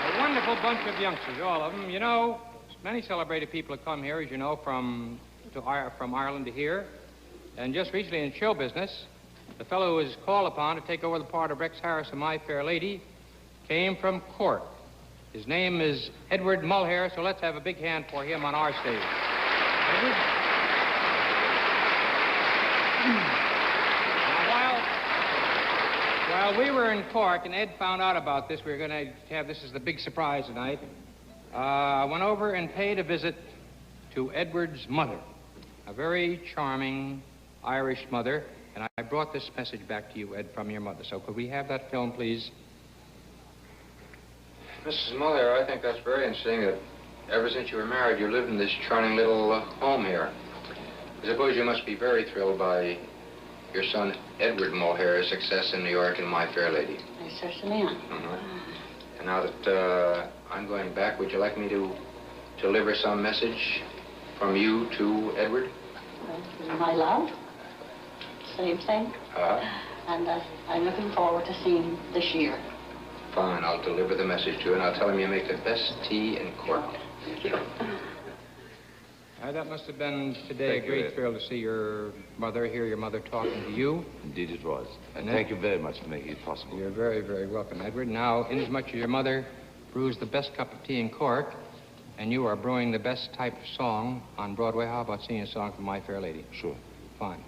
A wonderful bunch of youngsters, all of them. You know, many celebrated people have come here, as you know, from Ireland to here. And just recently in show business, the fellow who was called upon to take over the part of Rex Harris in My Fair Lady came from Cork. His name is Edward Mulhare, so let's have a big hand for him on our stage. Edward? While we were in Cork and Ed found out about this, we were going to have this as the big surprise tonight, I went over and paid a visit to Edward's mother, a very charming Irish mother, and I brought this message back to you, Ed, from your mother. So could we have that film, please? Mrs. Mulhare, I think that's very interesting that ever since you were married, you lived in this charming little home here. I suppose you must be very thrilled by your son Edward Mulhare's success in New York in My Fair Lady. I certainly am. And now that I'm going back, would you like me to deliver some message from you to Edward? Well, my love, same thing. And I'm looking forward to seeing him this year. Fine, I'll deliver the message to you, and I'll tell him you make the best tea in Cork. Thank you. That must have been today a great thrill to see your mother, hear your mother talking to you. Indeed it was. And thank you very much for making it possible. You're very, very welcome, Edward. Now, inasmuch as your mother brews the best cup of tea in Cork, and you are brewing the best type of song on Broadway, how about singing a song from My Fair Lady? Sure. Fine.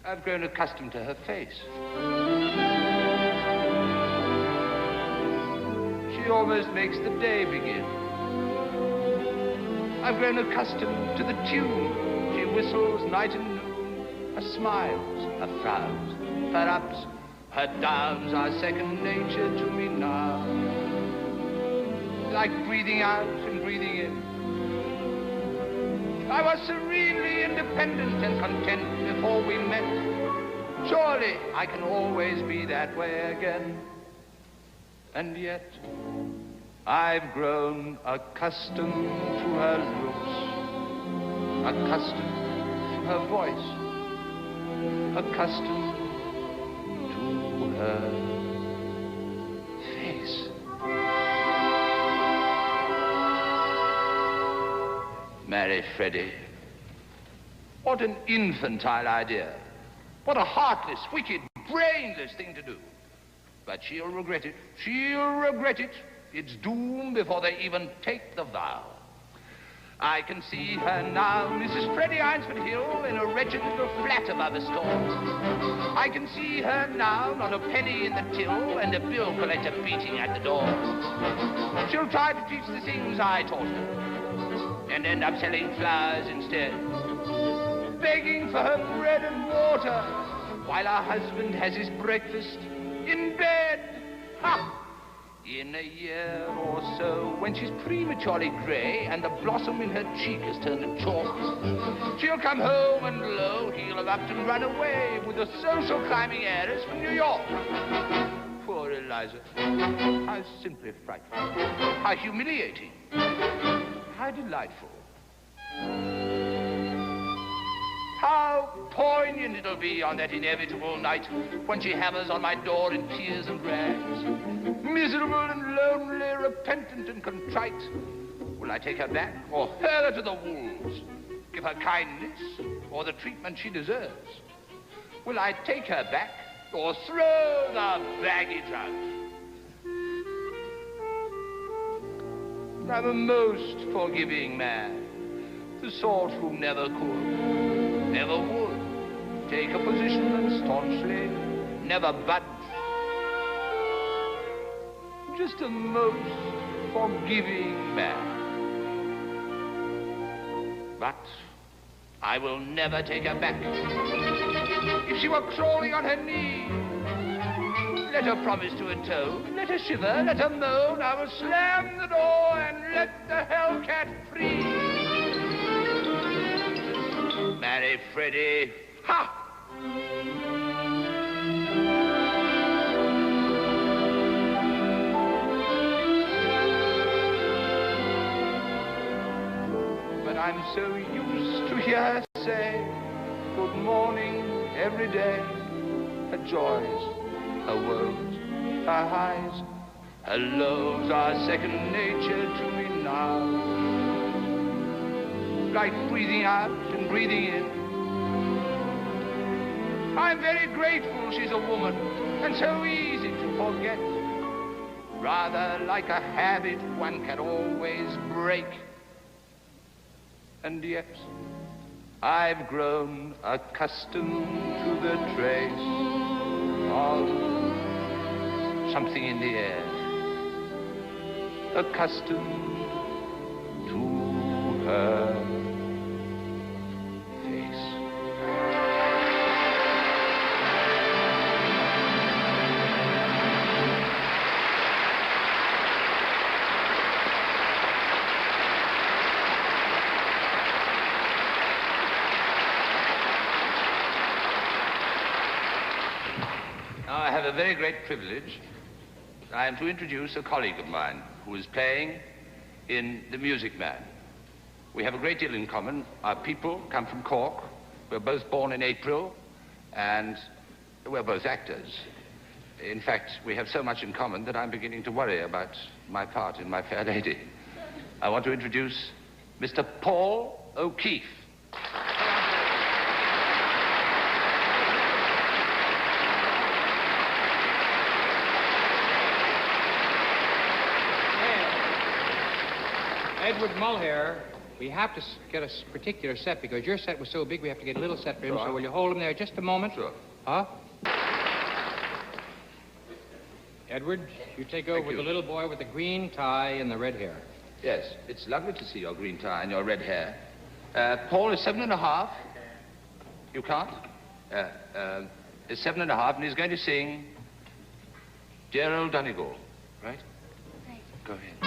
I've grown accustomed to her face. She almost makes the day begin. I've grown accustomed to the tune. She whistles night and noon. Her smiles, her frowns, her ups, her downs are second nature to me now. Like breathing out and breathing in. I was serenely independent and content before we met. Surely I can always be that way again. And yet, I've grown accustomed to her looks, accustomed to her voice, accustomed to her face. Marry Freddie. What an infantile idea. What a heartless, wicked, brainless thing to do. But she'll regret it. She'll regret it. It's doom before they even take the vow. I can see her now, Mrs. Freddie Eynsford Hill, in a wretched little flat above a store. I can see her now, not a penny in the till, and a bill collector beating at the door. She'll try to teach the things I taught her, and end up selling flowers instead. Begging for her bread and water, while her husband has his breakfast in bed. Ha! In a year or so, when she's prematurely gray and the blossom in her cheek has turned to chalk, she'll come home and lo, he'll have upped and run away with a social climbing heiress from New York. Poor Eliza. How simply frightful. How humiliating. How delightful. How poignant it'll be on that inevitable night when she hammers on my door in tears and rags. Miserable and lonely, repentant and contrite. Will I take her back or hurl her to the wolves? Give her kindness or the treatment she deserves? Will I take her back or throw the baggage out? I'm a most forgiving man, the sort who never could, never would, take a position and staunchly never budge. Just a most forgiving man. But I will never take her back. If she were crawling on her knees, let her promise to atone, let her shiver, let her moan. I will slam the door and let the hellcat free. Marry Freddie. Ha! I'm so used to hear her say good morning every day. Her joys, her woes, her highs, her lows are second nature to me now. Like breathing out and breathing in. I'm very grateful she's a woman and so easy to forget. Rather like a habit one can always break. And yet, I've grown accustomed to the trace of something in the air. Accustomed to her face. Now, I have a very great privilege. I am to introduce a colleague of mine who is playing in The Music Man. We have a great deal in common. Our people come from Cork. We're both born in April, and we're both actors. In fact, we have so much in common that I'm beginning to worry about my part in My Fair Lady. I want to introduce Mr. Paul O'Keefe. Edward Mulhare, we have to get a particular set because your set was so big we have to get a little set for him. Sure. So will you hold him there just a moment? Sure. Huh? Edward, you take over Thank you. the little boy with the green tie and the red hair. Yes, it's lovely to see your green tie and your red hair. Paul is 7.5. You can't? Is 7.5, and he's going to sing Dear Old Donegal, right? Right. Go ahead.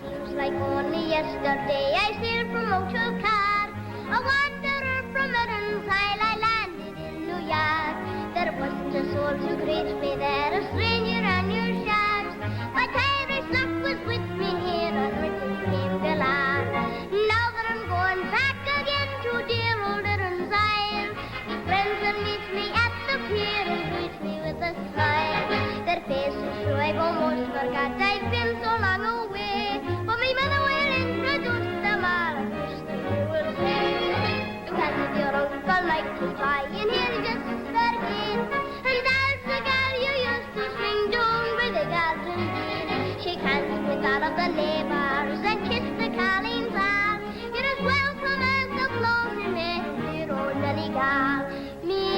Seems like only yesterday I sailed from Ochocar, a wanderer from Eden's Isle. I landed in New York. There wasn't a soul to greet me there, a stranger on your shores. My Irish luck was with me here on Richard's Green Villar. Now that I'm going back again to dear old Eden's Isle, the friends that meet me at the pier and greet me with a smile. Their faces show I've almost forgot I've been so long away, but my mother will introduce them all and wish them you will say. You can't have your uncle like to buy in here just to start again. And there's the gal you used to swing down with the garden gate. Shake hands with all of the neighbors and kiss the Colleen's arm. You're as welcome as the floating man, dear old Donegal. Me,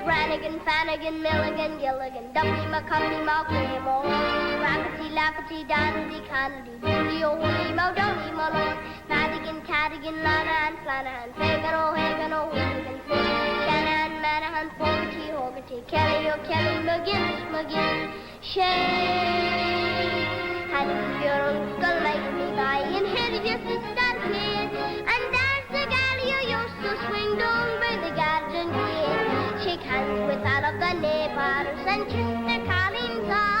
Brannigan, Fannigan, Milligan, Gilligan, Duffy, McCumbee, Malcolm, Rafferty, Lafferty, Donnelly, Connolly, Moody, O'Hooley, Muldowney, Malone, Madigan, Cadigan, Lanahan, Flanahan, Fagan, O'Hagan, O'Hooligan, Shanahan, Manahan, Fogarty, Hogarty, Kelly, O'Kelly, McGinnis, McGinn, Shane. And if your uncle like me by in here just to start playing, and there's the gal you used to swing down by the garden gate. Shake hands with all of the neighbors and kiss the Colleen's arm.